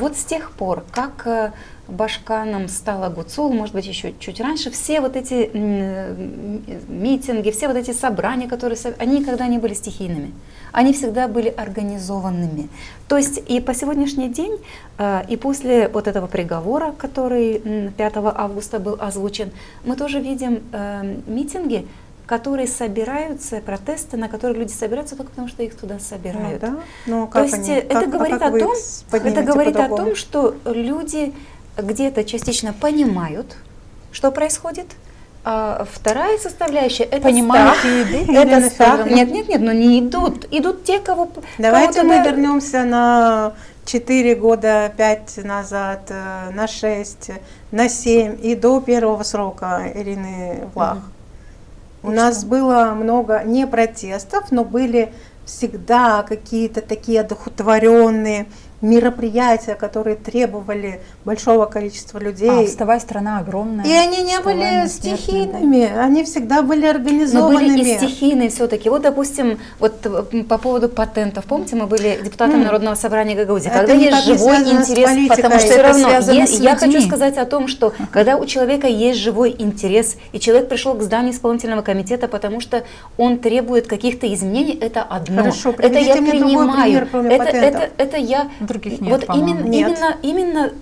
вот с тех пор, как Башканом стала Гуцул, может быть, еще чуть раньше, все вот эти митинги, все вот эти собрания, они никогда не были стихийными. Они всегда были организованными. То есть и по сегодняшний день, и после вот этого приговора, который 5 августа был озвучен, мы тоже видим митинги, которые собираются, протесты, на которые люди собираются только потому, что их туда собирают. Ну, да? Но То есть это говорит о том, что люди где-то частично понимают, что происходит. А вторая составляющая — это понимают страх. и идут. Это страх. Нет, но не идут. Идут те, кого... Давайте мы вернемся на 4 года, 5 назад, на 6, на 7 и до первого срока Ирины Влах. У нас было много не протестов, но были всегда какие-то такие одухотворенные мероприятия, которые требовали большого количества людей. «Вставай, страна огромная». И они не были стихийными, они всегда были организованными. Но были и стихийные все-таки. Вот, допустим, вот по поводу патентов. Помните, мы были депутатами Народного собрания Гагаузии. Когда есть живой интерес, потому что все равно я хочу сказать о том, что когда у человека есть живой интерес, и человек пришел к зданию исполнительного комитета, потому что он требует каких-то изменений, это одно. Хорошо, это я мне другой пример, кроме патентов. Это я... Других нет, вот по-моему. именно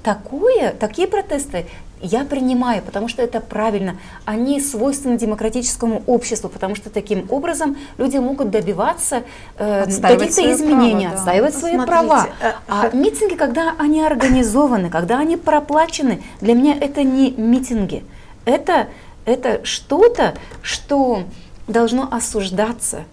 такие протесты я принимаю, потому что это правильно. Они свойственны демократическому обществу, потому что таким образом люди могут добиваться каких-то изменений, отстаивать свои права. А митинги, когда они организованы, когда они проплачены, для меня это не митинги. Это что-то, что должно осуждаться.